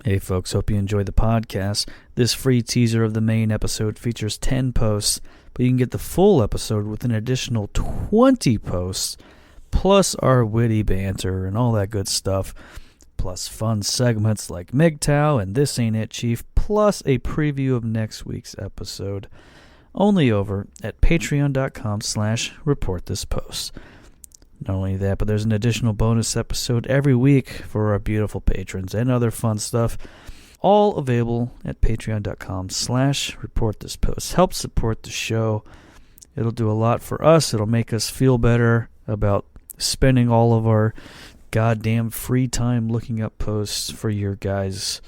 Hey folks, hope you enjoyed the podcast. This free teaser of the main episode features 10 posts, but you can get the full episode with an additional 20 posts, plus our witty banter and all that good stuff, plus fun segments like MGTOW and This Ain't It Chief, plus a preview of next week's episode, only over at patreon.com/reportthispost. Not only that, but there's an additional bonus episode every week for our beautiful patrons and other fun stuff, all available at patreon.com/reportthispost. Help support the show. It'll do a lot for us. It'll make us feel better about spending all of our goddamn free time looking up posts for your guys'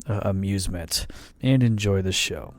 amusement. And enjoy the show.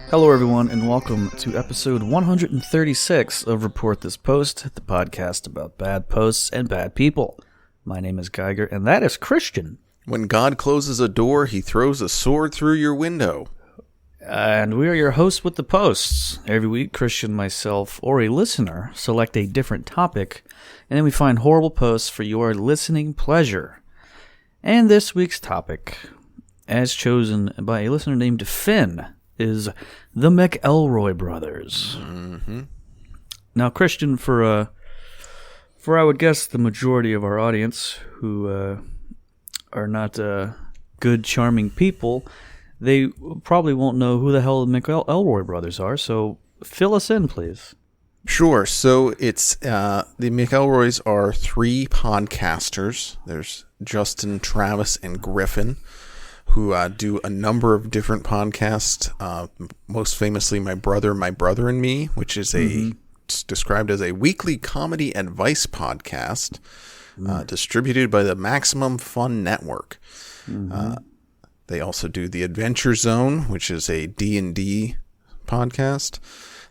Hello everyone, and welcome to episode 136 of Report This Post, the podcast about bad posts and bad people. My name is Geiger, and that is Christian. When God closes a door, he throws a sword through your window. And we are your hosts with the posts. Every week, Christian, myself, or a listener select a different topic, and then we find horrible posts for your listening pleasure. And this week's topic, as chosen by a listener named Finn, is the McElroy brothers. Mm-hmm. Now, Christian, for I would guess the majority of our audience who are not good, charming people, they probably won't know who the hell the McElroy brothers are. So fill us in, please. Sure. So it's the McElroys are three podcasters. There's Justin, Travis, and Griffin, who do a number of different podcasts, most famously My Brother and Me, which is it's described as a weekly comedy advice podcast distributed by the Maximum Fun Network. They also do The Adventure Zone, which is a D&D podcast.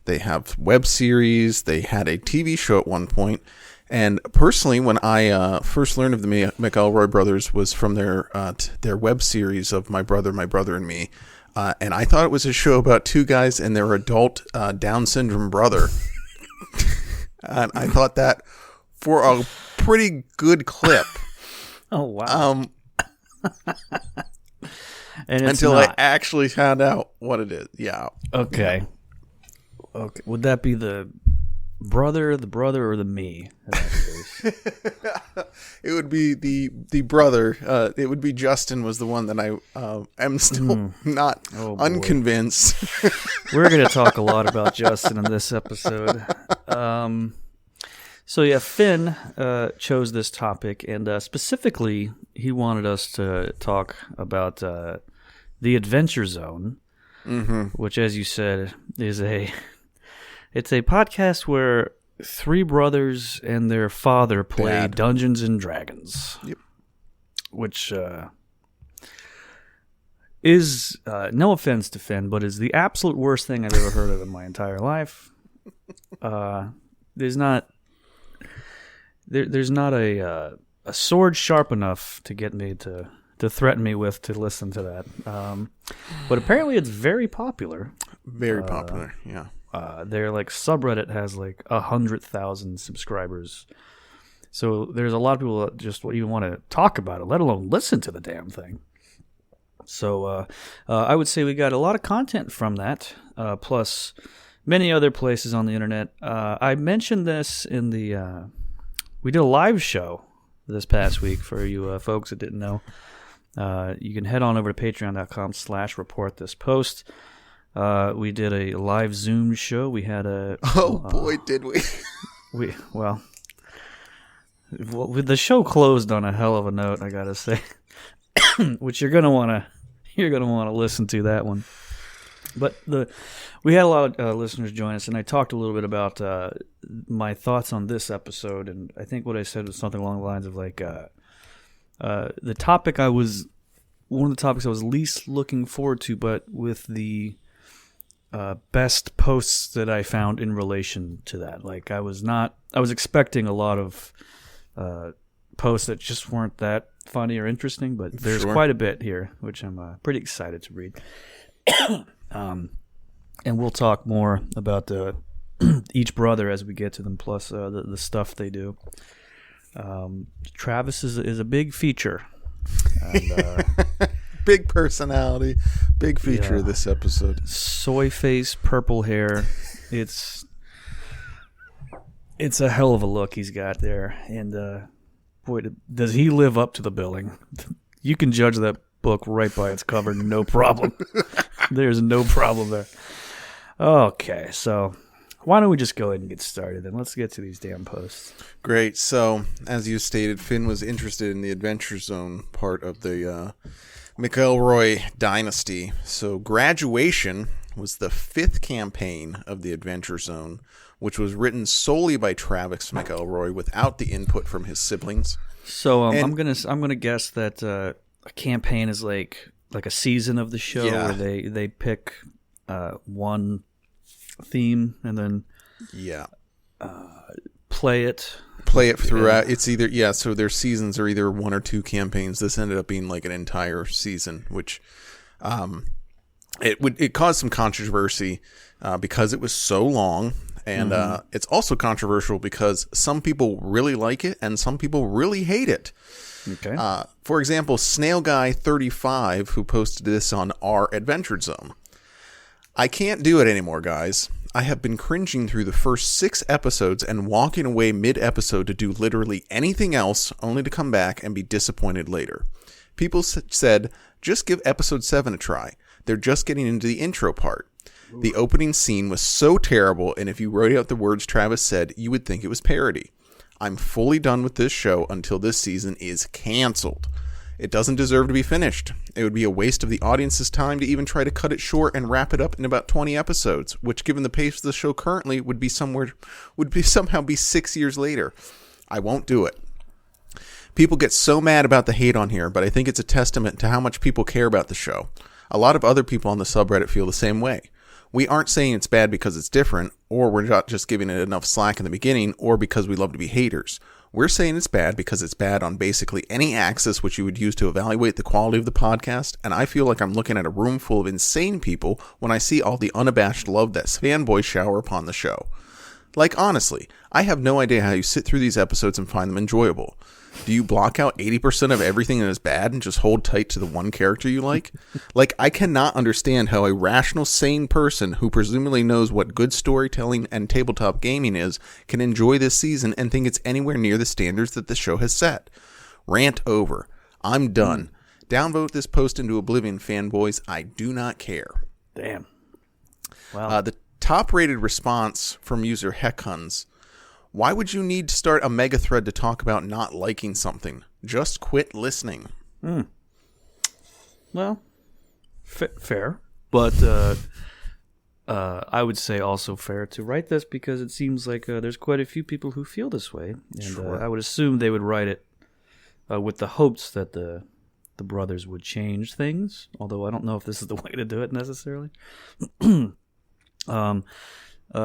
They have web series. They had a TV show at one point. And personally, when I first learned of the McElroy brothers was from their web series of My Brother and Me. And I thought it was a show about two guys and their adult Down syndrome brother. And I thought that for a pretty good clip. Oh, wow. And until I actually found out what it is. Yeah. Okay. Would that be the brother, or the me? It would be the brother. It would be Justin was the one that I am still not unconvinced. We're going to talk a lot about Justin in this episode. So yeah, Finn chose this topic, and specifically he wanted us to talk about The Adventure Zone, which, as you said, is it's a podcast where three brothers and their father play Dungeons and Dragons. Yep. Which is, no offense to Finn, but is the absolute worst thing I've ever heard of in my entire life. There's not a sword sharp enough to get me to threaten me with to listen to that. But apparently it's very popular. Very popular, yeah. Their subreddit has 100,000 subscribers. So there's a lot of people that just even want to talk about it, let alone listen to the damn thing. So I would say we got a lot of content from that, plus many other places on the internet. I mentioned this in we did a live show this past week for you folks that didn't know. You can head on over to patreon.com/reportthispost. We did a live Zoom show. We had a... Oh, boy, did we. Well, the show closed on a hell of a note, I gotta say. Which you're gonna wanna listen to that one. But we had a lot of listeners join us, and I talked a little bit about my thoughts on this episode, and I think what I said was something along the lines of like the topic one of the topics I was least looking forward to, but with the best posts that I found in relation to that. Like I was expecting a lot of posts that just weren't that funny or interesting, but there's quite a bit here, which I'm pretty excited to read. And we'll talk more about each brother as we get to them, plus the stuff they do. Travis is a big feature. And, big personality, big feature of this episode. Soy face, purple hair. It's a hell of a look he's got there. And boy, does he live up to the billing. You can judge that book right by its cover, no problem. There's no problem there. Okay, so why don't we just go ahead and get started, and let's get to these damn posts. Great. So, as you stated, Finn was interested in the Adventure Zone part of the McElroy dynasty. So, Graduation was the 5th campaign of the Adventure Zone, which was written solely by Travis McElroy without the input from his siblings. So, I'm gonna guess that a campaign is like a season of the show where they pick one theme and then play it throughout. It's either so their seasons are either 1 or 2 campaigns. This ended up being like an entire season, which it caused some controversy because it was so long, and it's also controversial because some people really like it and some people really hate it. Okay. For example, Snail Guy 35, who posted this on our Adventure Zone. I can't do it anymore, guys. I have been cringing through the first 6 episodes and walking away mid-episode to do literally anything else, only to come back and be disappointed later. People said, just give episode 7 a try. They're just getting into the intro part. Ooh. The opening scene was so terrible, and if you wrote out the words Travis said, you would think it was parody. I'm fully done with this show until this season is canceled. It doesn't deserve to be finished. It would be a waste of the audience's time to even try to cut it short and wrap it up in about 20 episodes, which, given the pace of the show currently, would somehow be 6 years later. I won't do it. People get so mad about the hate on here, but I think it's a testament to how much people care about the show. A lot of other people on the subreddit feel the same way. We aren't saying it's bad because it's different, or we're not just giving it enough slack in the beginning, or because we love to be haters. We're saying it's bad because it's bad on basically any axis which you would use to evaluate the quality of the podcast, and I feel like I'm looking at a room full of insane people when I see all the unabashed love that fanboys shower upon the show. Like, honestly, I have no idea how you sit through these episodes and find them enjoyable. Do you block out 80% of everything that is bad and just hold tight to the one character you like? Like, I cannot understand how a rational, sane person who presumably knows what good storytelling and tabletop gaming is can enjoy this season and think it's anywhere near the standards that the show has set. Rant over. I'm done. Downvote this post into oblivion, fanboys. I do not care. Damn. Wow. The top-rated response from user Heckhuns. Why would you need to start a mega thread to talk about not liking something? Just quit listening. Well, fair. But I would say also fair to write this because it seems like there's quite a few people who feel this way. And sure. I would assume they would write it with the hopes that the brothers would change things. Although I don't know if this is the way to do it necessarily.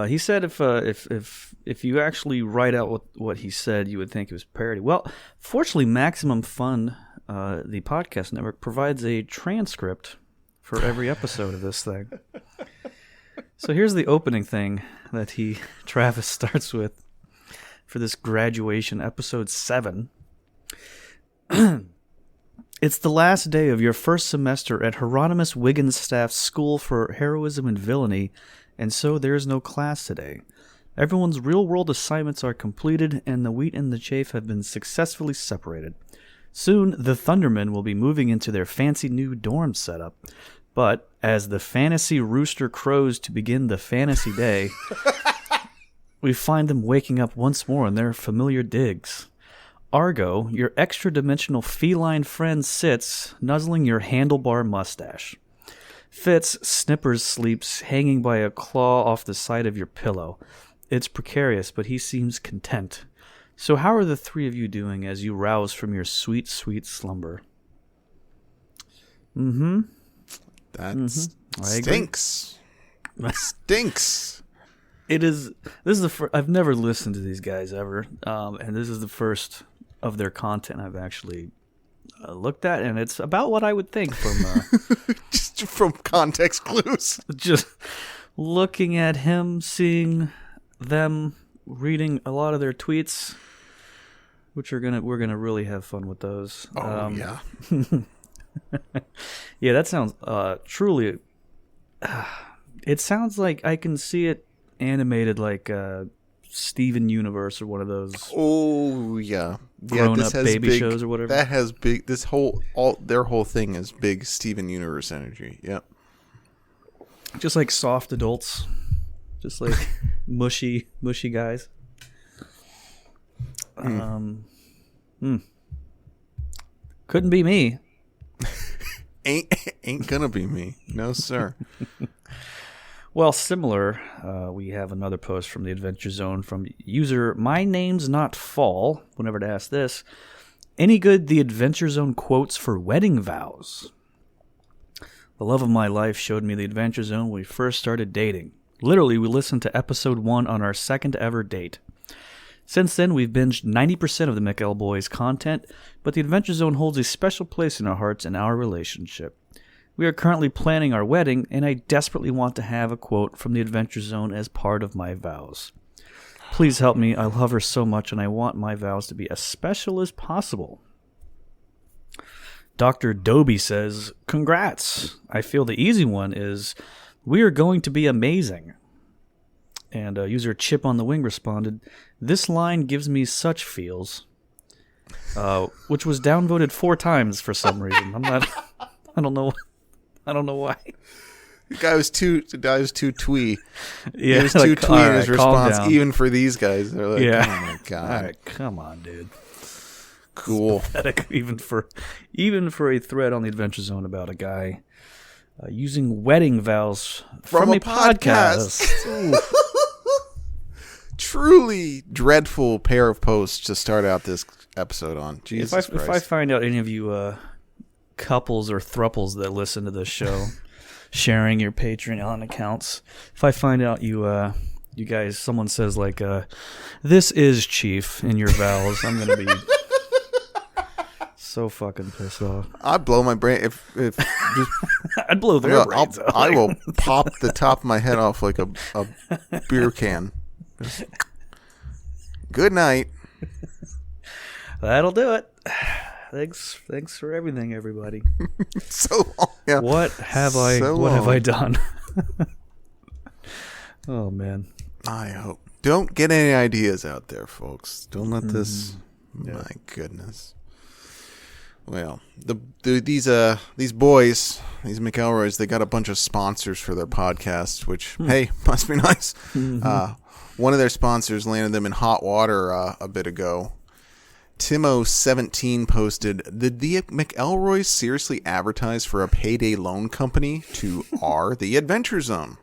He said if you actually write out what he said, you would think it was parody. Well, fortunately, Maximum Fun, the podcast network, provides a transcript for every episode of this thing. So here's the opening thing that Travis starts with for this Graduation, episode 7. It's the last day of your first semester at Hieronymus Wigginstaff's School for Heroism and Villainy, and so there is no class today. Everyone's real-world assignments are completed, and the wheat and the chaff have been successfully separated. Soon, the Thundermen will be moving into their fancy new dorm setup. But, as the fantasy rooster crows to begin the fantasy day, we find them waking up once more in their familiar digs. Argo, your extra-dimensional feline friend, sits, nuzzling your handlebar mustache. Fitz Snippers sleeps hanging by a claw off the side of your pillow. It's precarious, but he seems content. So how are the three of you doing as you rouse from your sweet, sweet slumber? That stinks. Stinks. It is. This is the first. I've never listened to these guys ever, and this is the first of their content I've actually looked at, and it's about what I would think from just from context clues. Just looking at him, seeing them, reading a lot of their tweets, which we're gonna really have fun with those. Yeah. Yeah, that sounds truly. It sounds like I can see it animated like Steven Universe or one of those. Oh yeah, grown-up baby shows or whatever. That has big. Their whole thing is big Steven Universe energy. Yep. Just like soft adults, just like mushy guys. Couldn't be me. Ain't gonna be me. No, sir. Well, similar, we have another post from the Adventure Zone from user My Name's Not Fall. Whenever to ask this, any good the Adventure Zone quotes for wedding vows? The love of my life showed me the Adventure Zone when we first started dating. Literally, we listened to episode 1 on our second ever date. Since then, we've binged 90% of the McElroy's content, but the Adventure Zone holds a special place in our hearts and our relationship. We are currently planning our wedding, and I desperately want to have a quote from the Adventure Zone as part of my vows. Please help me. I love her so much, and I want my vows to be as special as possible. Dr. Doby says, congrats. I feel the easy one is, we are going to be amazing. And user Chip on the Wing responded, this line gives me such feels. Which was downvoted 4 times for some reason. I don't know why. The guy was too twee. Yeah, he was too twee in his response, down. even for these guys. They're like, yeah. Oh my god. All right, come on, dude. Cool. Even for a thread on the Adventure Zone about a guy using wedding vows from a podcast. Truly dreadful pair of posts to start out this episode on. Jesus Christ. If I find out any of you couples or thruples that listen to this show sharing your Patreon accounts, if I find out you guys, someone says like, this is Chief in your vows, I'm going to be so fucking pissed off. I'd blow my brain if I'd blow their brains out. I will pop the top of my head off like a beer can. Good night. That'll do it. Thanks for everything, everybody. Yeah. What have I done? Oh man. I hope. Don't get any ideas out there, folks. Don't let this. Yeah. My goodness. Well, these boys, these McElroys, they got a bunch of sponsors for their podcast, which hey, must be nice. One of their sponsors landed them in hot water a bit ago. Timo17 posted, did the McElroys seriously advertise for a payday loan company to the Adventure Zone?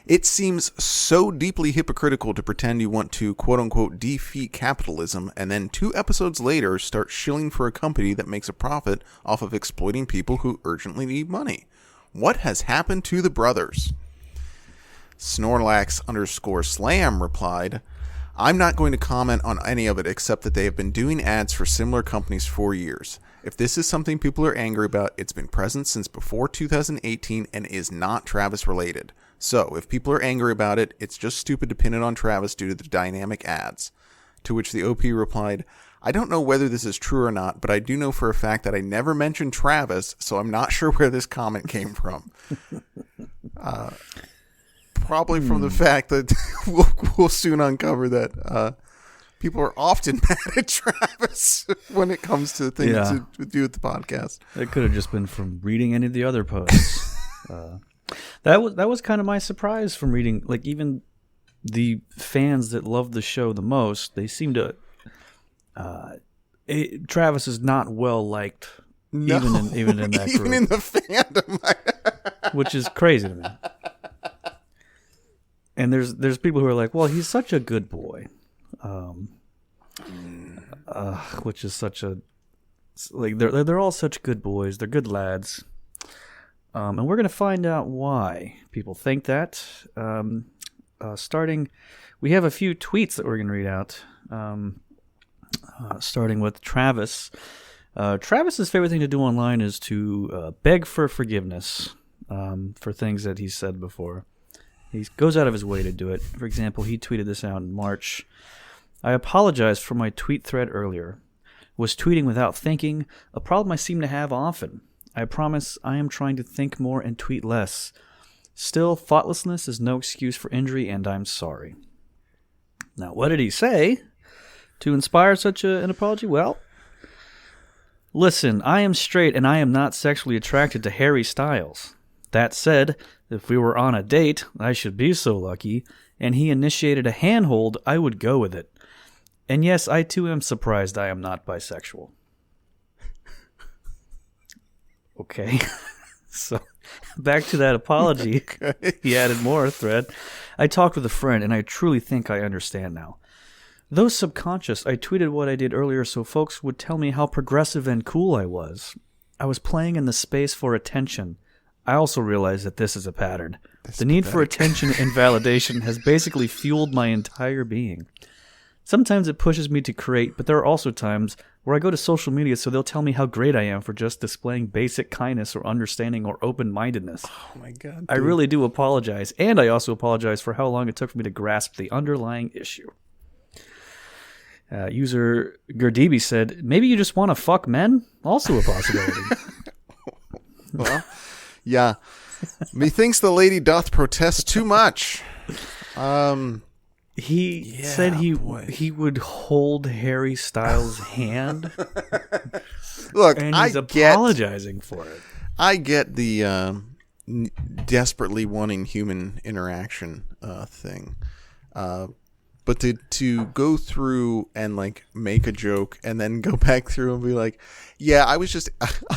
It seems so deeply hypocritical to pretend you want to, quote-unquote, defeat capitalism, and then 2 episodes later start shilling for a company that makes a profit off of exploiting people who urgently need money. What has happened to the brothers? Snorlax_Slam replied, I'm not going to comment on any of it except that they have been doing ads for similar companies for years. If this is something people are angry about, it's been present since before 2018 and is not Travis related. So, if people are angry about it, it's just stupid to pin it on Travis due to the dynamic ads. To which the OP replied, I don't know whether this is true or not, but I do know for a fact that I never mentioned Travis, so I'm not sure where this comment came from. Probably from the fact that we'll soon uncover that people are often mad at Travis when it comes to things to do with the podcast. It could have just been from reading any of the other posts. That was kind of my surprise from reading. Like even the fans that love the show the most, they seem to. Travis is not well liked. No, even in that even group. in the fandom. which is crazy to me. And there's people who are like, well, he's such a good boy, which is such a like they're all such good boys. They're good lads, and we're gonna find out why people think that. Starting, we have a few tweets that we're gonna read out. Starting with Travis. Travis's favorite thing to do online is to beg for forgiveness for things that he said before. He goes out of his way to do it. For example, he tweeted this out in March. I apologize for my tweet thread earlier. Was tweeting without thinking, a problem I seem to have often. I promise I am trying to think more and tweet less. Still, thoughtlessness is no excuse for injury, and I'm sorry. Now, what did he say to inspire such an apology? Well, listen, I am straight and I am not sexually attracted to Harry Styles. That said, if we were on a date, I should be so lucky, and he initiated a handhold, I would go with it. And yes, I too am surprised I am not bisexual. Okay. So, back to that apology. Okay. He added more thread. I talked with a friend, and I truly think I understand now. Though subconscious, I tweeted what I did earlier so folks would tell me how progressive and cool I was. I was playing in the space for attention. I also realized that this is a pattern. The need for attention and validation has basically fueled my entire being. Sometimes it pushes me to create, but there are also times where I go to social media so they'll tell me how great I am for just displaying basic kindness or understanding or open-mindedness. Oh my God, dude. I really do apologize, and I also apologize for how long it took for me to grasp the underlying issue. User Gerdibi said, maybe you just want to fuck men? Also a possibility. Well, yeah. Methinks the lady doth protest too much. He said he would hold Harry Styles' hand. Look, and he's apologizing for it. I get the desperately wanting human interaction thing. But to go through and like make a joke and then go back through and be like, yeah, I was just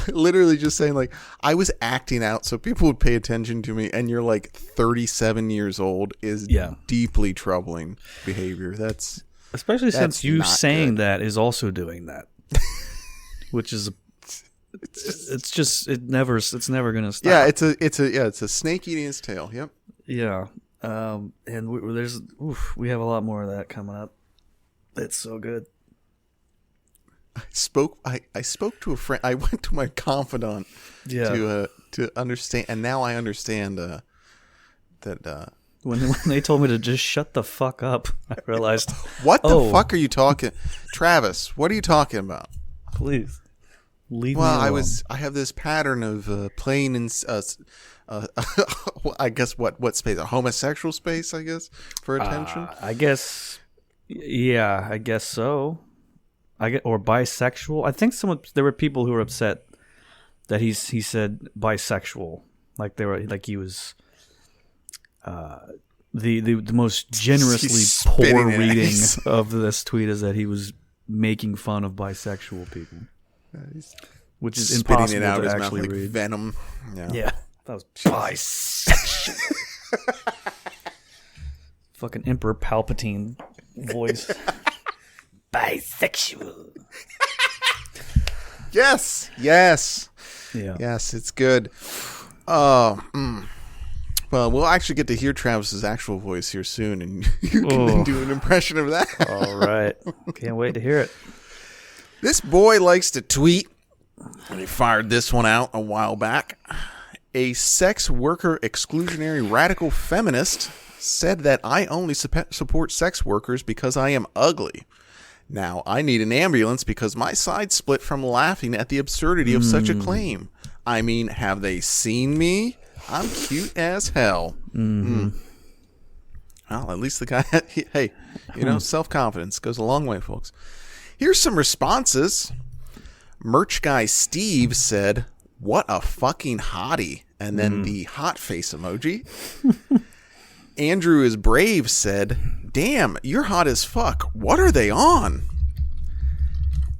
literally just saying like I was acting out so people would pay attention to me, and you're like 37 years old is deeply troubling behavior. That's especially since you saying good. That is also doing that, which is it's never gonna stop. Yeah, it's a snake eating its tail. Yep. Yeah. And we have a lot more of that coming up. It's so good. I spoke to a friend. I went to my confidant to understand, and now I understand that when they told me to just shut the fuck up, I realized what the fuck are you talking, Travis? What are you talking about? Please leave me alone. I have this pattern of playing in. I guess what space? A homosexual space, I guess, for attention? I guess, yeah, I guess so. Or bisexual. I think there were people who were upset that he said bisexual, like he was the most generously poor reading of this tweet is that he was making fun of bisexual people, which is impossible to actually read. Venom. Yeah. That was bisexual. Fucking Emperor Palpatine voice. Bisexual. Yes. Yeah. Yes, it's good. Well, we'll actually get to hear Travis's actual voice here soon, and you can do an impression of that. All right. Can't wait to hear it. This boy likes to tweet, and he fired this one out a while back. A sex worker exclusionary radical feminist said that I only support sex workers because I am ugly. Now I need an ambulance because my side split from laughing at the absurdity of such a claim. I mean, have they seen me? I'm cute as hell. Mm-hmm. Well, at least the guy, hey, self-confidence goes a long way, folks. Here's some responses. Merch guy Steve said, what a fucking hottie. And then the hot face emoji. Andrew is brave said, damn, you're hot as fuck. What are they on?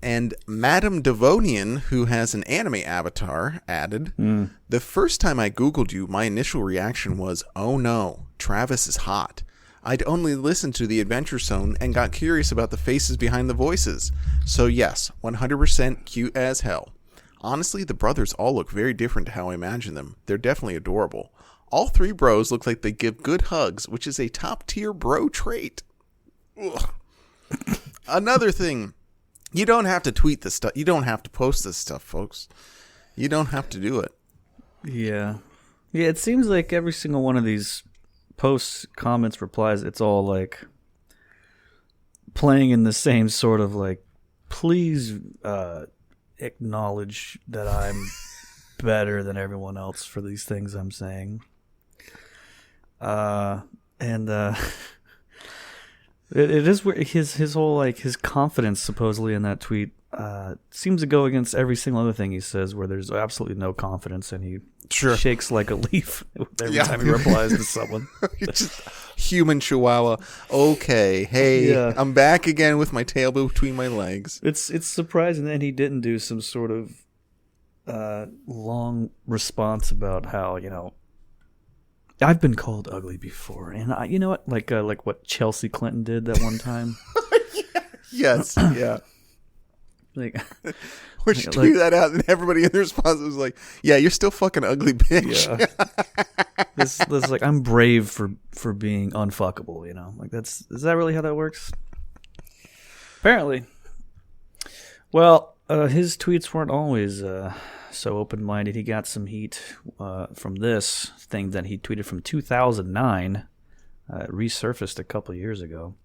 And Madame Devonian, who has an anime avatar, added, The first time I Googled you, my initial reaction was, oh no, Travis is hot. I'd only listened to the Adventure Zone and got curious about the faces behind the voices. So yes, 100% cute as hell. Honestly, the brothers all look very different to how I imagine them. They're definitely adorable. All three bros look like they give good hugs, which is a top-tier bro trait. Ugh. Another thing, you don't have to tweet this stuff. You don't have to post this stuff, folks. You don't have to do it. Yeah. Yeah, it seems like every single one of these posts, comments, replies, it's all like playing in the same sort of like, please acknowledge that I'm better than everyone else for these things I'm saying. It is weird. His whole like his confidence supposedly in that tweet seems to go against every single other thing he says, where there's absolutely no confidence, and he shakes like a leaf every time he replies to someone. Just human chihuahua. Okay, hey, yeah. I'm back again with my tail between my legs. It's surprising that he didn't do some sort of long response about how, you know, I've been called ugly before, and you know what, like what Chelsea Clinton did that one time. Yes, yeah. Like, or she tweeted that out, and everybody in the response was like, "Yeah, you're still fucking ugly, bitch." Yeah. this like, I'm brave for being unfuckable. You know, like is that really how that works? Apparently. Well, his tweets weren't always so open-minded. He got some heat from this thing that he tweeted from 2009. Resurfaced a couple years ago.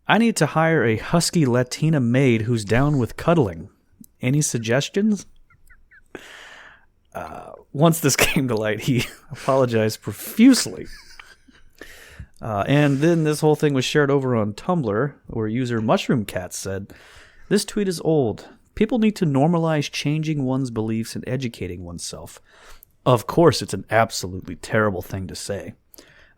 I need to hire a husky Latina maid who's down with cuddling. Any suggestions? Once this came to light, he apologized profusely. And then this whole thing was shared over on Tumblr, where user Mushroom Cat said, "This tweet is old. People need to normalize changing one's beliefs and educating oneself. Of course, it's an absolutely terrible thing to say.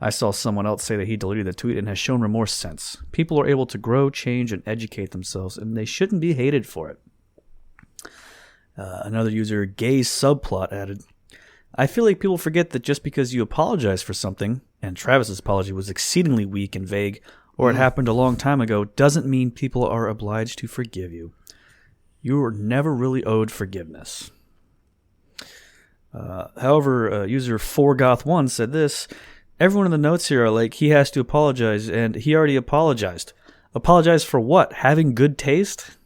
I saw someone else say that he deleted the tweet and has shown remorse since. People are able to grow, change, and educate themselves, and they shouldn't be hated for it." Another user, Gay Subplot, added, "I feel like people forget that just because you apologize for something, and Travis's apology was exceedingly weak and vague, or it happened a long time ago, doesn't mean people are obliged to forgive you. You were never really owed forgiveness." However, user 4goth1 said this, "Everyone in the notes here are like, he has to apologize, and he already apologized. Apologize for what? Having good taste?"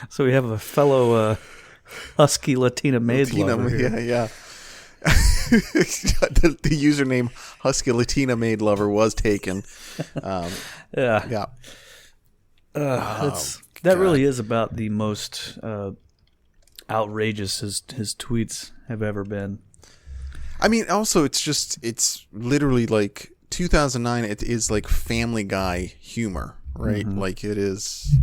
So we have a fellow husky Latina maid lover here. Yeah. The username husky Latina maid lover was taken. Yeah. That really is about the most outrageous his tweets have ever been. I mean, also, it's literally like 2009. It is like Family Guy humor, right? Mm-hmm. Like it is.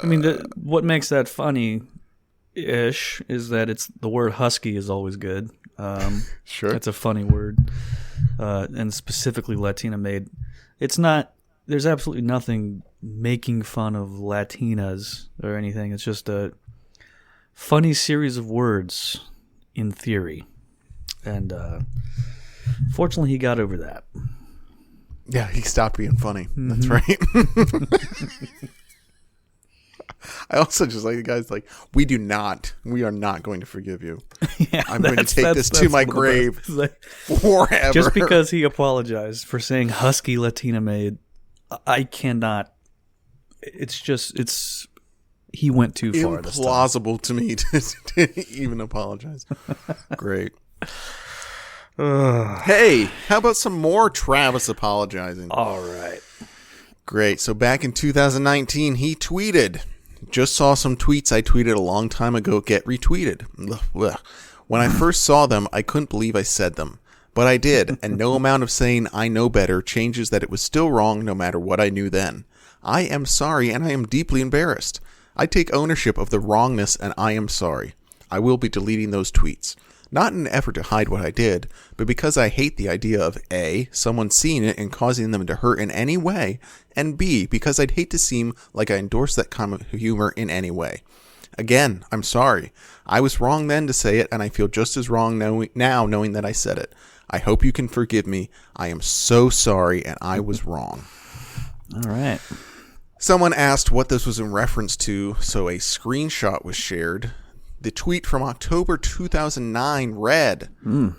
I mean, what makes that funny-ish is that it's the word husky is always good. Sure, it's a funny word, and specifically Latina made. It's not. There's absolutely nothing making fun of Latinas or anything. It's just a funny series of words in theory. And fortunately, he got over that. Yeah, he stopped being funny. Mm-hmm. That's right. I also just like the guys like, we are not going to forgive you. Yeah, I'm going to take this to my grave like, forever. Just because he apologized for saying husky Latina maid, I cannot. He went too far. Implausible to me to even apologize. Great. Hey, how about some more Travis apologizing? All right. Great. So back in 2019, he tweeted, "Just saw some tweets I tweeted a long time ago get retweeted. When I first saw them, I couldn't believe I said them. But I did, and no amount of saying I know better changes that it was still wrong no matter what I knew then. I am sorry, and I am deeply embarrassed. I take ownership of the wrongness, and I am sorry. I will be deleting those tweets. Not in an effort to hide what I did, but because I hate the idea of A, someone seeing it and causing them to hurt in any way, and B, because I'd hate to seem like I endorse that kind of humor in any way. Again, I'm sorry. I was wrong then to say it, and I feel just as wrong now knowing that I said it. I hope you can forgive me. I am so sorry, and I was wrong. All right. Someone asked what this was in reference to, so a screenshot was shared. The tweet from October 2009 read,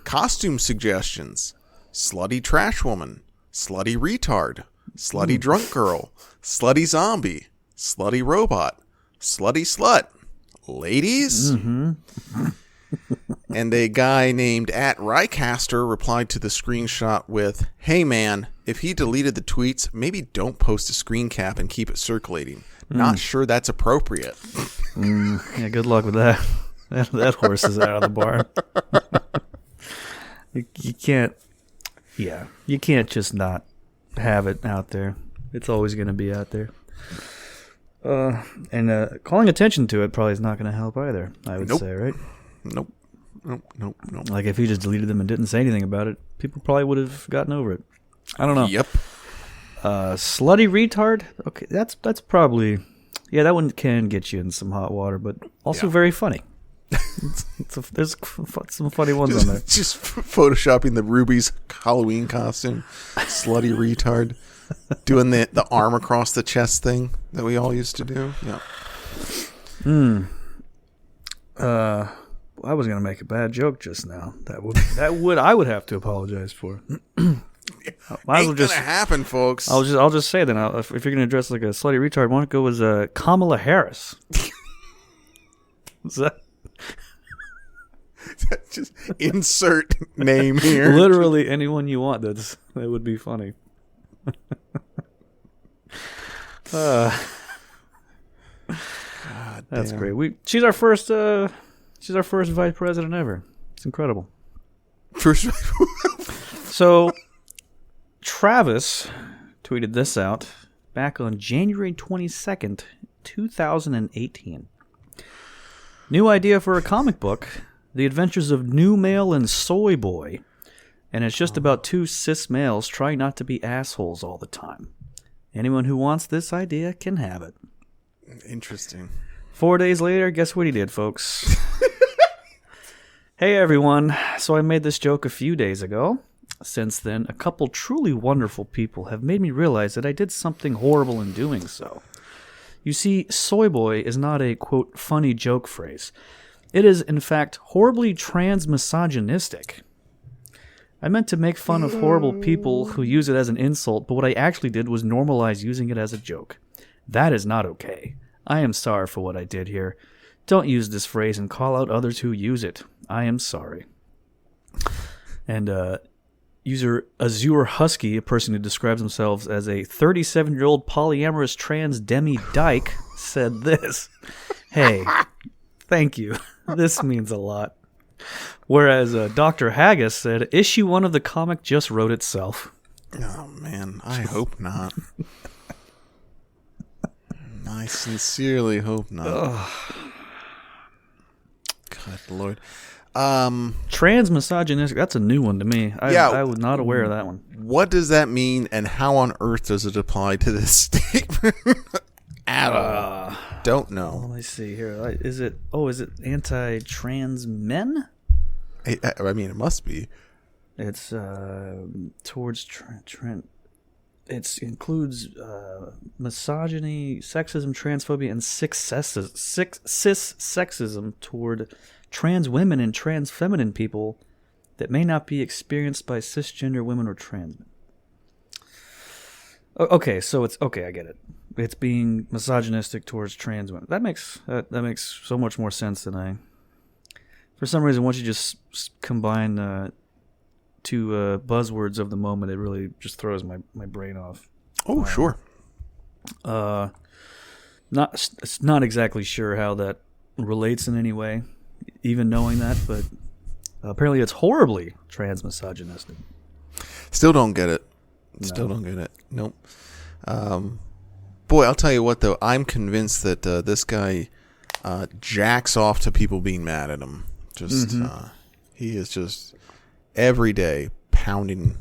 Costume suggestions, slutty trash woman, slutty retard, slutty drunk girl, slutty zombie, slutty robot, slutty slut, ladies? And a guy named @Rycaster replied to the screenshot with, hey man, if he deleted the tweets, maybe don't post a screen cap and keep it circulating. Not sure that's appropriate. Yeah, good luck with that. That horse is out of the barn. You can't, you can't just not have it out there. It's always going to be out there. And calling attention to it probably is not going to help either, I would say, right? Nope. Like if he just deleted them and didn't say anything about it, people probably would have gotten over it. I don't know. Yep. Slutty retard? Okay, that's probably... Yeah, that one can get you in some hot water, but also very funny. There's some funny ones on there. Just photoshopping the Ruby's Halloween costume. Slutty retard. Doing the arm across the chest thing that we all used to do. Yeah. I was gonna make a bad joke just now. I would have to apologize for. Ain't gonna happen, folks. I'll just say then, if you're gonna dress like a slutty retard, why don't go as Kamala Harris? Is that just insert name here? Literally anyone you want. That would be funny. That's great. She's our first vice president ever. It's incredible. So Travis tweeted this out back on January 22nd, 2018. New idea for a comic book, The Adventures of New Male and Soy Boy. And it's just about two cis males trying not to be assholes all the time. Anyone who wants this idea can have it. Interesting. 4 days later, guess what he did, folks? Hey, everyone. So I made this joke a few days ago. Since then, a couple truly wonderful people have made me realize that I did something horrible in doing so. You see, soy boy is not a, quote, funny joke phrase. It is, in fact, horribly trans-misogynistic. I meant to make fun of horrible people who use it as an insult, but what I actually did was normalize using it as a joke. That is not okay. I am sorry for what I did here. Don't use this phrase and call out others who use it. I am sorry. And user Azure Husky, a person who describes themselves as a 37-year-old polyamorous trans demi-dyke, said this. Hey, thank you. This means a lot. Whereas Dr. Haggis said, issue 1 of the comic just wrote itself. Oh, man. I hope not. I sincerely hope not. God, Lord. Trans-misogynistic, that's a new one to me. I was not aware of that one. What does that mean, and how on earth does it apply to this statement? At all. Don't know. Let me see here. Is it anti-trans men? I mean, it must be. It's towards it includes misogyny, sexism, transphobia, and cis sexism toward trans women and trans feminine people that may not be experienced by cisgender women or trans men. Okay, so it's okay. I get it. It's being misogynistic towards trans women. That makes so much more sense than I. For some reason, once you just combine two buzzwords of the moment, it really just throws my brain off. Oh, sure. Not exactly sure how that relates in any way, even knowing that, but apparently it's horribly trans-misogynistic. Still don't get it. Don't get it. Nope. Boy, I'll tell you what, though. I'm convinced that this guy jacks off to people being mad at him. He is just every day pounding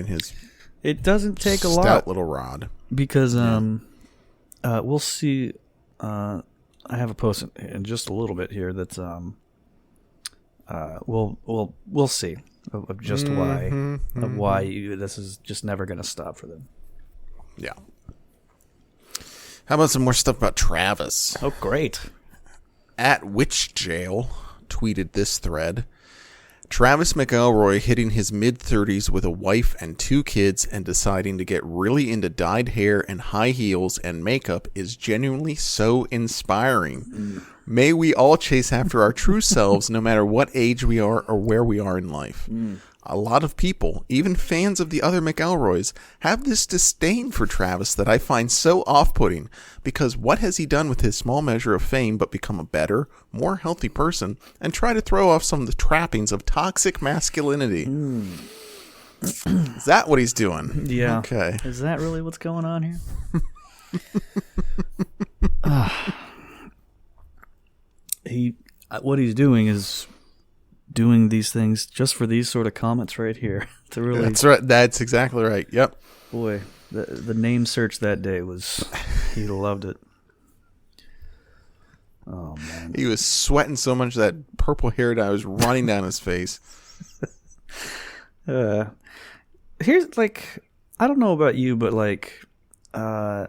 his. It doesn't take a lot. Stout little rod. Because we'll see. I have a post in just a little bit here that's we'll see of just why this is just never going to stop for them. Yeah. How about some more stuff about Travis? Oh, great. At Witch Jail tweeted this thread. Travis McElroy hitting his mid-30s with a wife and 2 kids and deciding to get really into dyed hair and high heels and makeup is genuinely so inspiring. May we all chase after our true selves no matter what age we are or where we are in life. A lot of people, even fans of the other McElroys, have this disdain for Travis that I find so off-putting because what has he done with his small measure of fame but become a better, more healthy person and try to throw off some of the trappings of toxic masculinity? Is that what he's doing? Yeah. Okay. Is that really what's going on here? What he's doing is doing these things just for these sort of comments right here. To really, that's right. That's exactly right. Yep. Boy, the name search that day was, he loved it. Oh man, he was sweating so much that purple hair dye was running down his face. Here's like, I don't know about you, but like, I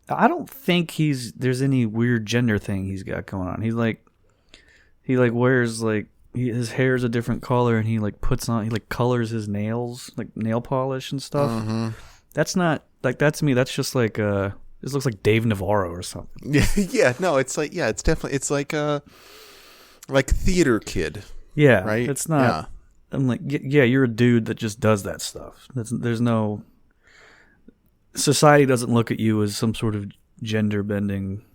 don't think there's any weird gender thing he's got going on. He wears like. His hair's a different color, and he colors his nails, like nail polish and stuff. Mm-hmm. That's not like that to me. That's just like this looks like Dave Navarro or something. Yeah. No, it's like it's definitely like theater kid. Yeah, right. It's not. Yeah. I'm like, yeah, you're a dude that just does that stuff. There's no society doesn't look at you as some sort of gender bending.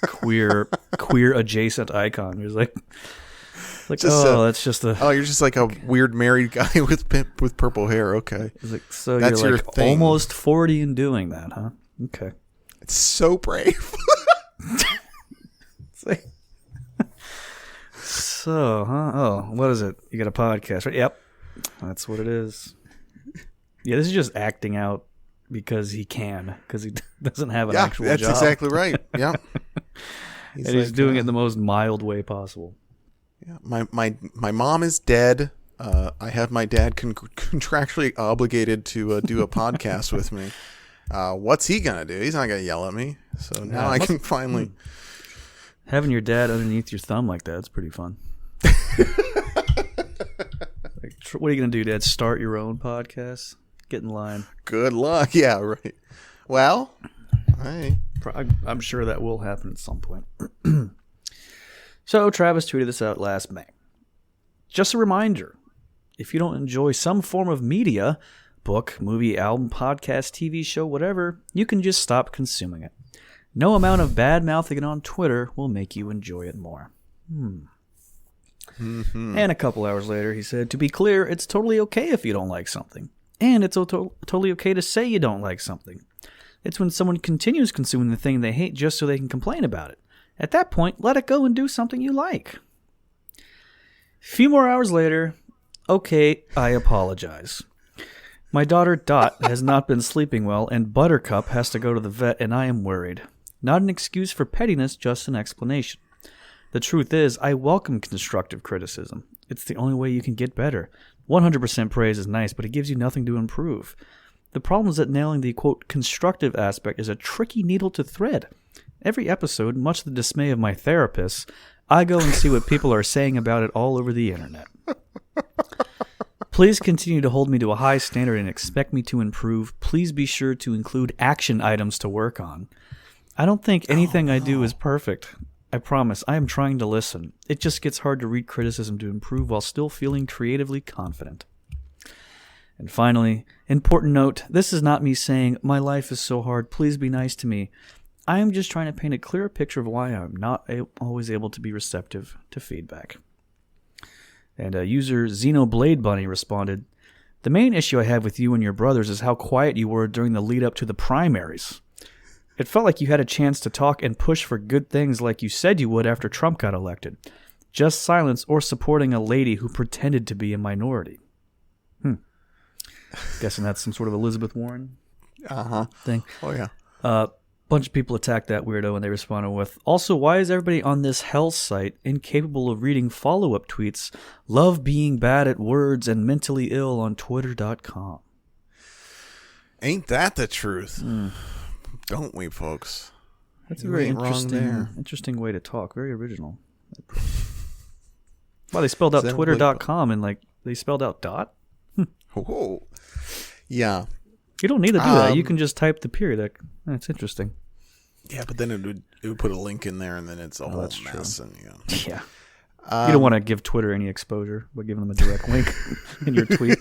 Queer adjacent icon. You're like that's just a. Oh, you're just like a weird married guy with purple hair. Okay, like, so that's you're like almost 40 and doing that, huh? Okay, it's so brave. It's like, so, huh? Oh, what is it? You got a podcast, right? Yep, that's what it is. Yeah, this is just acting out because he doesn't have an actual job. That's exactly right. Yeah. He's doing it in the most mild way possible. Yeah, my mom is dead. I have my dad contractually obligated to do a podcast with me. What's he gonna do? He's not gonna yell at me. So now I can finally. Having your dad underneath your thumb like that's pretty fun. Like, what are you gonna do, Dad? Start your own podcast? Get in line. Good luck. Yeah, right. Well, I'm sure that will happen at some point. So Travis tweeted this out last May. Just a reminder, if you don't enjoy some form of media, book, movie, album, podcast, TV show, whatever, you can just stop consuming it. No amount of bad-mouthing it on Twitter will make you enjoy it more. Mm-hmm. And a couple hours later, he said, to be clear, it's totally okay if you don't like something. And it's totally okay to say you don't like something. It's when someone continues consuming the thing they hate just so they can complain about it. At that point, let it go and do something you like. A few more hours later, okay, I apologize. My daughter Dot has not been sleeping well, and Buttercup has to go to the vet, and I am worried. Not an excuse for pettiness, just an explanation. The truth is, I welcome constructive criticism. It's the only way you can get better. 100% praise is nice, but it gives you nothing to improve. The problem is that nailing the, quote, constructive aspect is a tricky needle to thread. Every episode, much to the dismay of my therapists, I go and see what people are saying about it all over the internet. Please continue to hold me to a high standard and expect me to improve. Please be sure to include action items to work on. I don't think anything I do is perfect. I promise, I am trying to listen. It just gets hard to read criticism to improve while still feeling creatively confident. And finally, important note, this is not me saying, my life is so hard, please be nice to me. I am just trying to paint a clearer picture of why I'm not always able to be receptive to feedback. And user Xenoblade Bunny responded, the main issue I have with you and your brothers is how quiet you were during the lead up to the primaries. It felt like you had a chance to talk and push for good things like you said you would after Trump got elected. just silence, or supporting a lady who pretended to be a minority. Guessing that's some sort of Elizabeth Warren thing. Oh, yeah. Bunch of people attacked that weirdo, and they responded with, also, why is everybody on this hell site incapable of reading follow-up tweets, love being bad at words and mentally ill on twitter.com? Ain't that the truth? Don't we, folks? That's a very interesting way to talk. Very original. Wow, they spelled out twitter.com and they spelled out dot? Whoa. Yeah. You don't need to do that. You can just type the period. That's interesting. Yeah, but then it would put a link in there, and then it's a whole mess. And, yeah. You don't want to give Twitter any exposure by giving them a direct link in your tweet.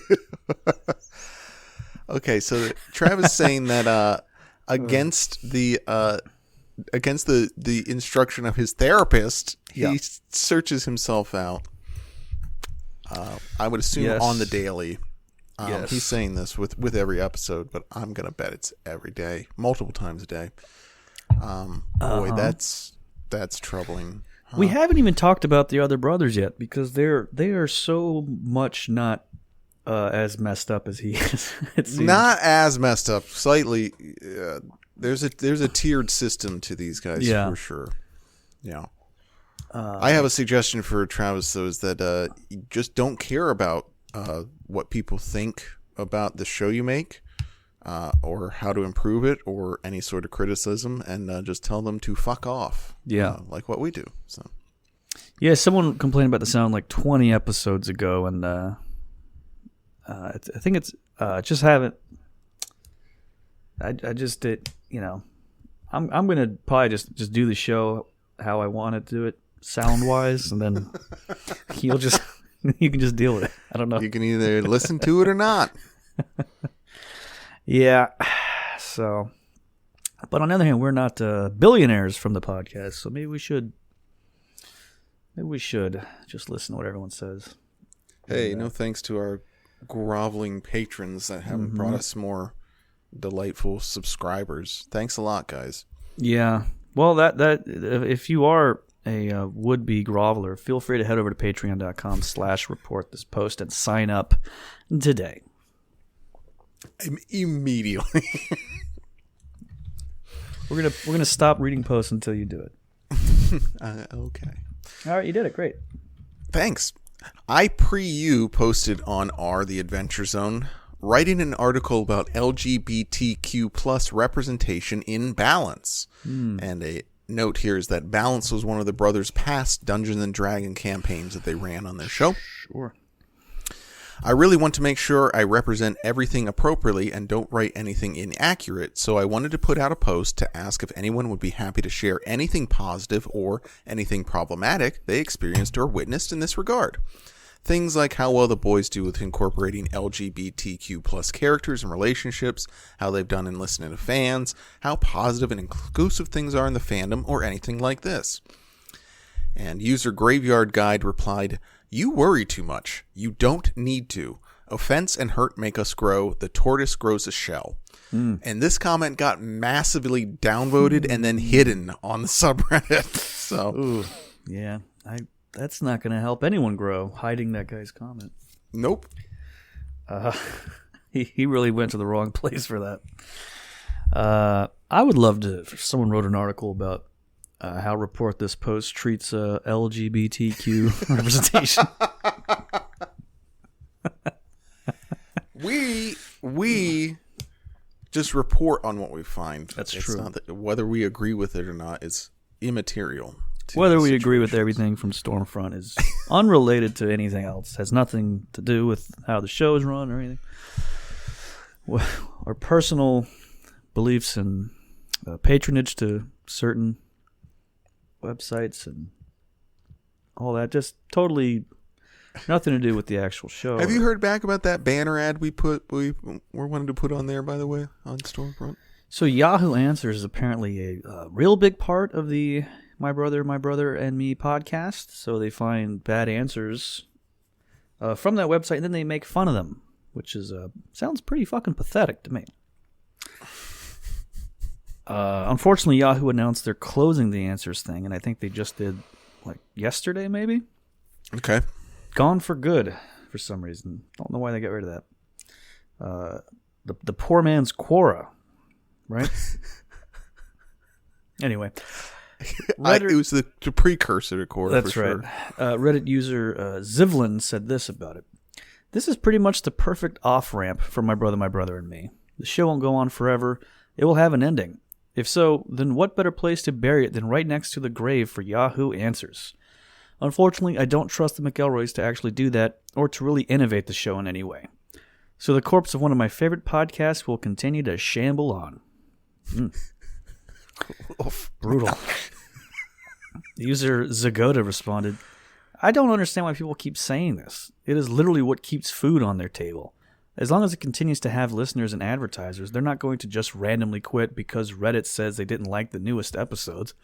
Okay, so Travis saying that against the instruction of his therapist, he searches himself out. I would assume on the daily. He's saying this with every episode, but I'm gonna bet it's every day, multiple times a day. Boy, that's troubling. Huh? We haven't even talked about the other brothers yet because they are so much not as messed up as he is. It seems. Not as messed up, slightly. There's a tiered system to these guys for sure. Yeah. I have a suggestion for Travis, though, is that you just don't care about what people think about the show you make, or how to improve it, or any sort of criticism, and just tell them to fuck off. Yeah, like what we do. So, yeah, someone complained about the sound like 20 episodes ago, and I think it's just haven't. I just did. I'm gonna probably just do the show how I want to do it sound wise, and then you can just deal with it. I don't know. You can either listen to it or not. Yeah. So, but on the other hand, we're not billionaires from the podcast, so maybe we should just listen to what everyone says. Hey, no thanks to our groveling patrons that haven't brought us more delightful subscribers. Thanks a lot, guys. Yeah. Well, that if you are a would-be groveler, feel free to head over to patreon.com/report this post and sign up today. Immediately. We're gonna stop reading posts until you do it. Okay. All right, you did it. Great. Thanks. You posted on The Adventure Zone, writing an article about LGBTQ plus representation in Balance. And a note here is that Balance was one of the brothers' past Dungeons and Dragons campaigns that they ran on their show. Sure. I really want to make sure I represent everything appropriately and don't write anything inaccurate, so I wanted to put out a post to ask if anyone would be happy to share anything positive or anything problematic they experienced or witnessed in this regard. Things like how well the boys do with incorporating LGBTQ plus characters and relationships, how they've done in listening to fans, how positive and inclusive things are in the fandom, or anything like this. And user Graveyard Guide replied, "You worry too much. You don't need to. Offense and hurt make us grow. The tortoise grows a shell." And this comment got massively downvoted and then hidden on the subreddit. So, ooh, yeah, that's not going to help anyone grow, hiding that guy's comment. Nope. He really went to the wrong place for that. I would love to, if someone wrote an article about how Report This Post treats LGBTQ representation. We just report on what we find. That's it's true. Not that, whether we agree with it or not is immaterial. Whether we agree with everything from Stormfront is unrelated to anything else. Has nothing to do with how the show is run or anything. Our personal beliefs and patronage to certain websites and all that, just totally nothing to do with the actual show. Have you heard back about that banner ad we wanted to put on there, by the way, on Stormfront? So Yahoo Answers is apparently a real big part of the My Brother and Me podcast. So they find bad answers from that website and then they make fun of them, which is sounds pretty fucking pathetic to me. Unfortunately, Yahoo announced they're closing the answers thing, and I think they just did like yesterday, maybe. Okay. Gone for good for some reason. Don't know why they got rid of that. The poor man's Quora, right? Anyway. It was the precursor to Quora. That's for right. Sure. Reddit user Zivlin said this about it. This is pretty much the perfect off-ramp for my brother, and me. The show won't go on forever. It will have an ending. If so, then what better place to bury it than right next to the grave for Yahoo Answers? Unfortunately, I don't trust the McElroys to actually do that or to really innovate the show in any way. So the corpse of one of my favorite podcasts will continue to shamble on. Brutal. User Zagoda responded, I don't understand why people keep saying this. It is literally what keeps food on their table. As long as it continues to have listeners and advertisers, they're not going to just randomly quit because Reddit says they didn't like the newest episodes.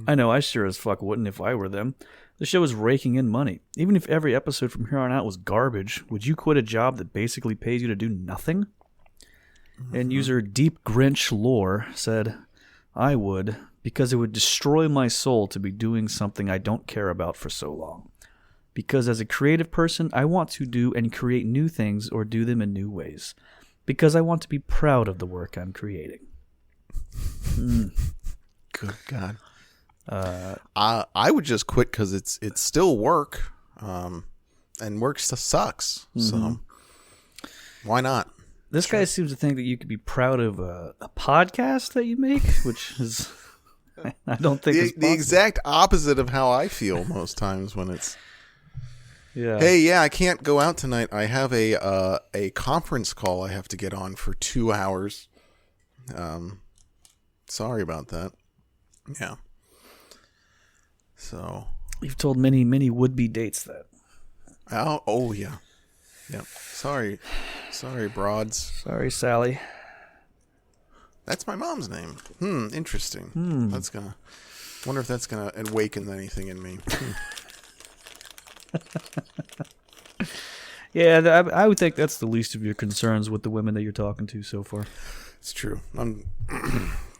I know I sure as fuck wouldn't if I were them. The show is raking in money. Even if every episode from here on out was garbage, would you quit a job that basically pays you to do nothing? And user Deep Grinch Lore said, I would, because it would destroy my soul to be doing something I don't care about for so long. Because as a creative person, I want to do and create new things or do them in new ways. Because I want to be proud of the work I'm creating. Good God. I would just quit because it's still work, and work sucks. So why not? This guy seems to think that you could be proud of a podcast that you make, which is I don't think is the exact opposite of how I feel most times when it's. Yeah. Hey, I can't go out tonight. I have a conference call I have to get on for 2 hours. Sorry about that. Yeah. So you've told many would-be dates that. Oh yeah. Yep. Sorry, broads. Sorry, Sally. That's my mom's name. Interesting. That's gonna. Wonder if that's gonna awaken anything in me. Yeah, I would think that's the least of your concerns with the women that you're talking to so far. It's true. I'm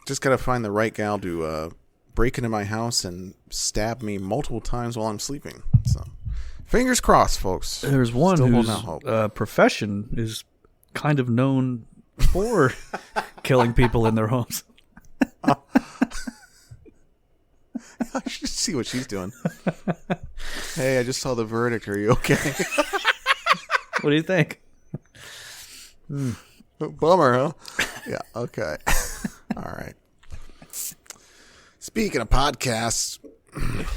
just gotta find the right gal to break into my house and stab me multiple times while I'm sleeping. So, fingers crossed, folks. There's one whose profession is kind of known for killing people in their homes. I should see what she's doing. Hey, I just saw the verdict. Are you okay? What do you think? Bummer, huh? Yeah, okay. All right. Speaking of podcasts,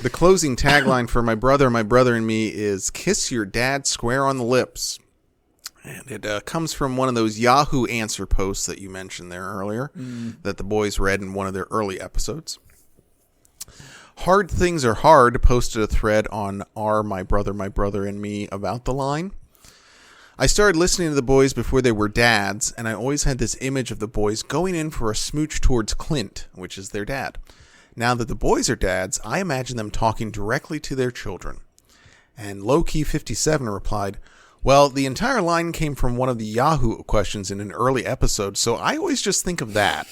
the closing tagline for My Brother, and Me is Kiss Your Dad Square on the Lips. And it comes from one of those Yahoo Answer posts that you mentioned there earlier that the boys read in one of their early episodes. Hard Things Are Hard posted a thread on our My Brother, and Me about the line. I started listening to the boys before they were dads, and I always had this image of the boys going in for a smooch towards Clint, which is their dad. Now that the boys are dads, I imagine them talking directly to their children. And Lowkey57 replied, well, the entire line came from one of the Yahoo questions in an early episode, so I always just think of that.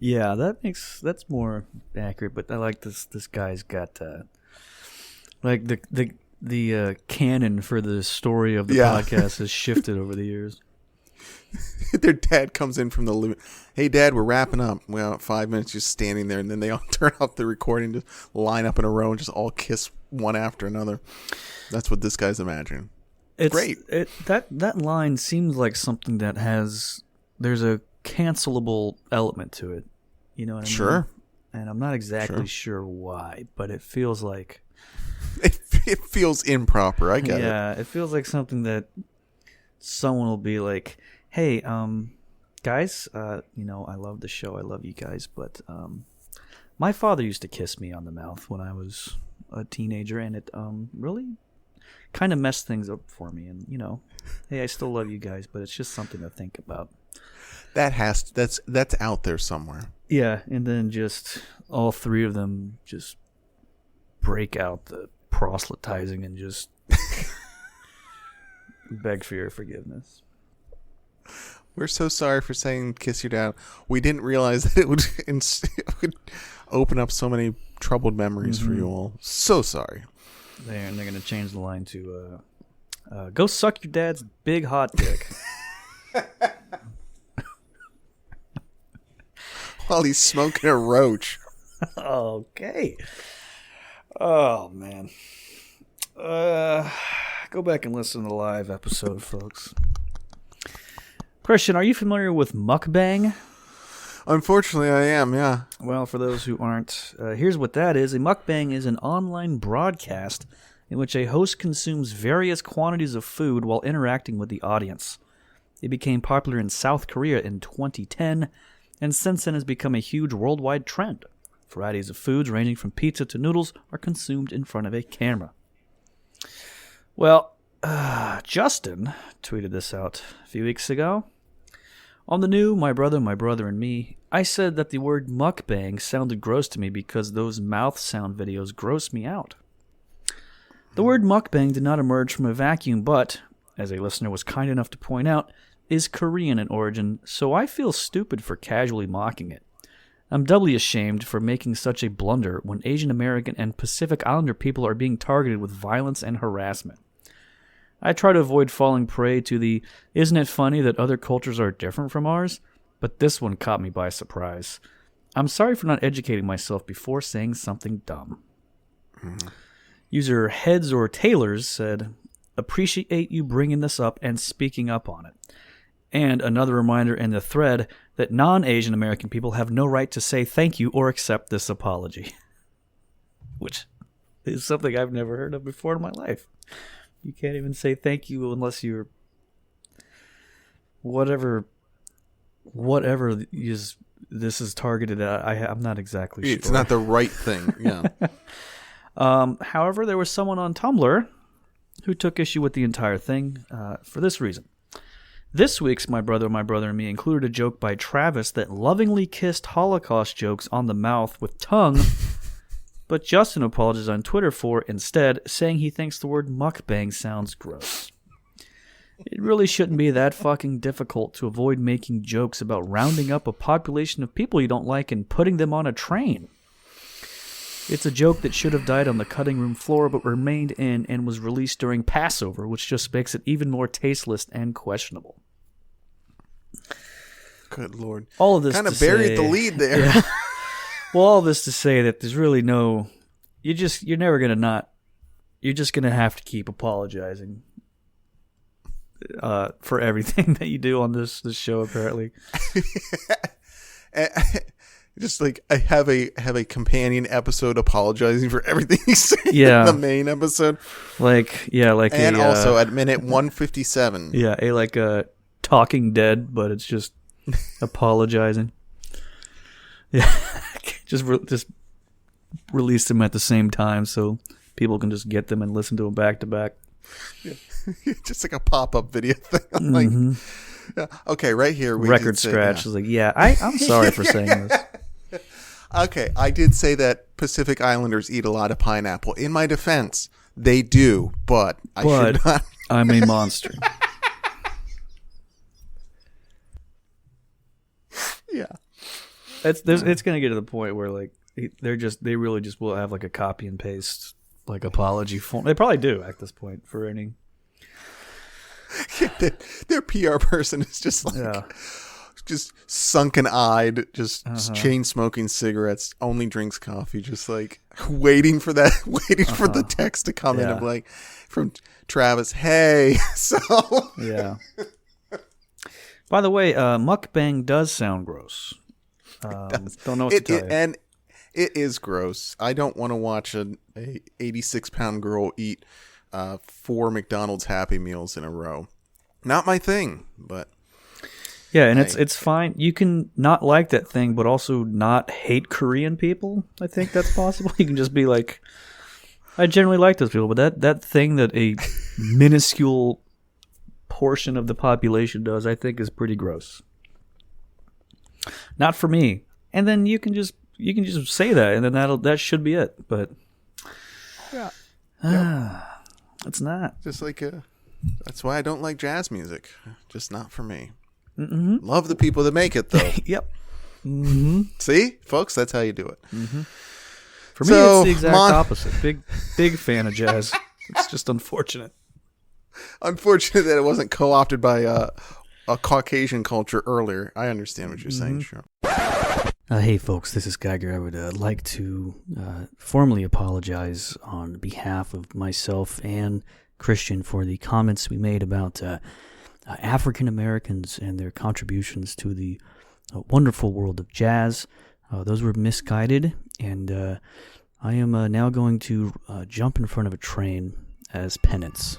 Yeah, that's more accurate. But I like this. This guy's got like the canon for the story of the podcast has shifted over the years. Their dad comes in from the living. Hey, Dad, we're wrapping up. Well, 5 minutes, just standing there, and then they all turn off the recording, just line up in a row, and just all kiss one after another. That's what this guy's imagining. It's great. That line seems like something that there's a cancelable element to it. You know what I mean? Sure. And I'm not exactly sure why, but it feels like it feels improper. I get it. Yeah, it feels like something that someone will be like, "Hey, guys, I love the show. I love you guys, but my father used to kiss me on the mouth when I was a teenager, and it really kind of messed things up for me. And hey, I still love you guys, but it's just something to think about." That's out there somewhere. Yeah, and then just all three of them just break out the proselytizing and just beg for your forgiveness. We're so sorry for saying kiss your dad. We didn't realize that it would open up so many troubled memories for you all. So sorry. They're going to change the line to go suck your dad's big hot dick. While he's smoking a roach. Okay. Oh, man. Go back and listen to the live episode, folks. Christian, are you familiar with mukbang? Unfortunately, I am, yeah. Well, for those who aren't, here's what that is. A mukbang is an online broadcast in which a host consumes various quantities of food while interacting with the audience. It became popular in South Korea in 2010, and since then has become a huge worldwide trend. Varieties of foods ranging from pizza to noodles are consumed in front of a camera. Well, Justin tweeted this out a few weeks ago. On the new My Brother, and Me, I said that the word mukbang sounded gross to me because those mouth sound videos gross me out. The word mukbang did not emerge from a vacuum, but, as a listener was kind enough to point out, is Korean in origin, so I feel stupid for casually mocking it. I'm doubly ashamed for making such a blunder when Asian American and Pacific Islander people are being targeted with violence and harassment. I try to avoid falling prey to the, isn't it funny that other cultures are different from ours? But this one caught me by surprise. I'm sorry for not educating myself before saying something dumb. User Heads or Tailors said, appreciate you bringing this up and speaking up on it. And another reminder in the thread that non-Asian American people have no right to say thank you or accept this apology. Which is something I've never heard of before in my life. You can't even say thank you unless you're whatever is this is targeted at. I'm not exactly sure. It's not the right thing. Yeah. However, there was someone on Tumblr who took issue with the entire thing for this reason. This week's My Brother, and Me included a joke by Travis that lovingly kissed Holocaust jokes on the mouth with tongue, but Justin apologized on Twitter for, instead, saying he thinks the word mukbang sounds gross. It really shouldn't be that fucking difficult to avoid making jokes about rounding up a population of people you don't like and putting them on a train. It's a joke that should have died on the cutting room floor but remained in and was released during Passover, which just makes it even more tasteless and questionable. Good Lord. All of this kind of buried the lead there. Yeah. Well, all this to say that there's really no... You're never going to not... You're just going to have to keep apologizing for everything that you do on this show, apparently. Just like I have a companion episode apologizing for everything he said in the main episode. And also at minute 157. Yeah, a Talking Dead, but it's just apologizing. Yeah, just release them at the same time so people can just get them and listen to them back to back. Yeah. Just like a pop-up video thing. Like, okay, right here. Record scratch is like, I'm sorry for saying this. Okay, I did say that Pacific Islanders eat a lot of pineapple. In my defense, they do, but I should not. I'm a monster. Yeah. It's going to get to the point where like they really just will have like a copy and paste like apology form. They probably do at this point for any. Their PR person is just like just sunken-eyed, just chain smoking cigarettes, only drinks coffee, just like waiting for the text to come in of like from Travis. Hey, so yeah. By the way, mukbang does sound gross. Don't know what to tell you. And it is gross. I don't want to watch a 86-pound girl eat 4 McDonald's Happy Meals in a row. Not my thing, but yeah, and it's fine. You can not like that thing, but also not hate Korean people. I think that's possible. You can just be like, I generally like those people, but that thing that a minuscule portion of the population does, I think, is pretty gross. Not for me. And then you can just say that, and then that should be it. But yeah, it's not. Just like that's why I don't like jazz music. Just not for me. Love the people that make it, though. Yep. See, folks, that's how you do it. For me, it's the exact opposite. Big fan of jazz. It's just unfortunate. Unfortunate that it wasn't co-opted by a Caucasian culture earlier. I understand what you're saying, sure. Hey, folks, this is Geiger. I would like to formally apologize on behalf of myself and Christian for the comments we made about African Americans and their contributions to the wonderful world of jazz. Those were misguided, and I am now going to jump in front of a train as penance.